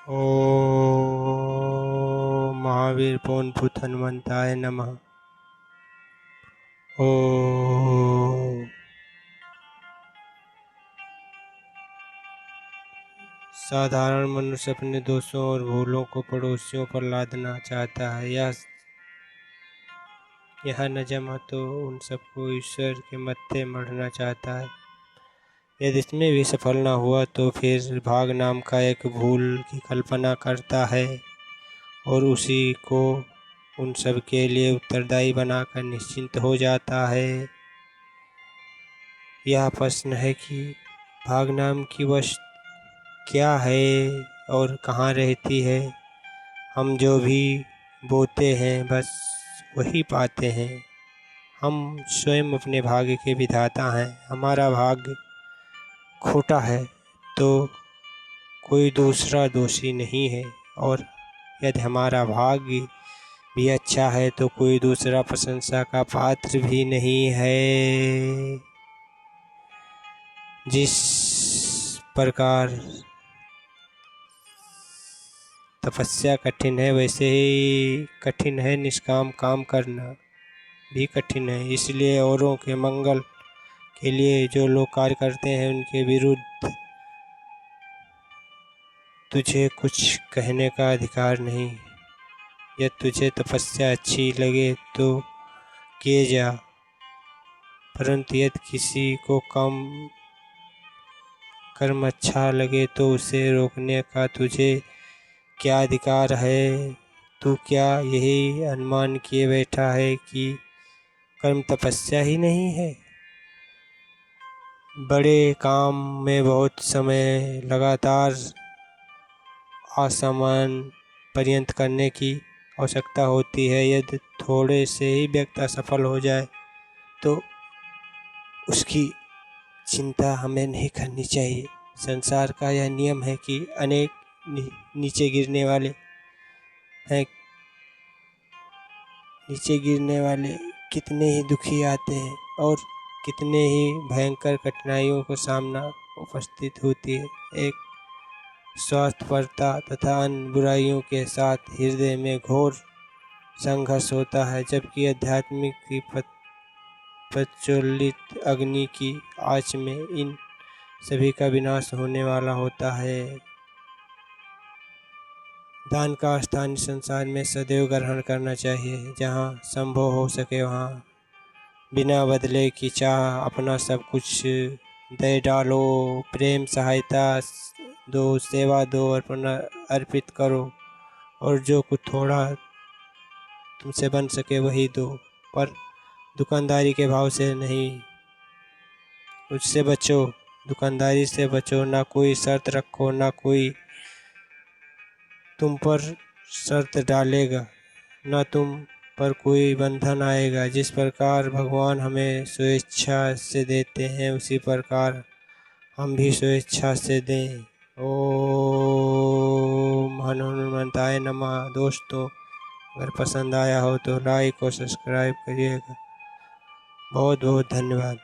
ओम महावीर पौनपुत हनुमंताय नमः। ओम साधारण मनुष्य अपने दोषों और भूलों को पड़ोसियों पर लादना चाहता है। यह न जमा तो उन सबको ईश्वर के मत्थे मढ़ना चाहता है। यदि इसमें भी सफल न हुआ तो फिर भाग नाम का एक भूल की कल्पना करता है और उसी को उन सब के लिए उत्तरदायी बनाकर निश्चिंत हो जाता है। यह प्रश्न है कि भाग नाम की वस्तु क्या है और कहाँ रहती है। हम जो भी बोते हैं बस वही पाते हैं। हम स्वयं अपने भाग्य के विधाता हैं। हमारा भाग्य खोटा है तो कोई दूसरा दोषी नहीं है, और यदि हमारा भाग्य भी अच्छा है तो कोई दूसरा प्रशंसा का पात्र भी नहीं है। जिस प्रकार तपस्या कठिन है वैसे ही कठिन है निष्काम काम करना भी कठिन है। इसलिए औरों के मंगल के लिए जो लोग कार्य करते हैं उनके विरुद्ध तुझे कुछ कहने का अधिकार नहीं। यदि तुझे तपस्या अच्छी लगे तो किए जा, परंतु यदि किसी को काम कर्म अच्छा लगे तो उसे रोकने का तुझे क्या अधिकार है। तू क्या यही अनुमान किए बैठा है कि कर्म तपस्या ही नहीं है। बड़े काम में बहुत समय लगातार असमान पर्यंत करने की आवश्यकता होती है। यदि थोड़े से ही व्यक्ति असफल हो जाए तो उसकी चिंता हमें नहीं करनी चाहिए। संसार का यह नियम है कि अनेक नीचे गिरने वाले हैं। नीचे गिरने वाले कितने ही दुखी आते हैं और कितने ही भयंकर कठिनाइयों का सामना उपस्थित होती है। एक स्वार्थपरता तथा अन्य बुराइयों के साथ हृदय में घोर संघर्ष होता है, जबकि आध्यात्मिक की प्रज्वलित अग्नि की आँच में इन सभी का विनाश होने वाला होता है। दान का स्थान संसार में सदैव ग्रहण करना चाहिए। जहाँ संभव हो सके वहाँ बिना बदले की चाह अपना सब कुछ दे डालो। प्रेम सहायता दो, सेवा दो, अर्पित करो, और जो कुछ थोड़ा तुमसे बन सके वही दो, पर दुकानदारी के भाव से नहीं। उससे बचो, दुकानदारी से बचो। ना कोई शर्त रखो, ना कोई तुम पर शर्त डालेगा, ना तुम पर कोई बंधन आएगा। जिस प्रकार भगवान हमें स्वेच्छा से देते हैं उसी प्रकार हम भी स्वेच्छा से दें। ओम हनुमंताय नमः। दोस्तों, अगर पसंद आया हो तो लाइक और सब्सक्राइब करिएगा। बहुत बहुत धन्यवाद।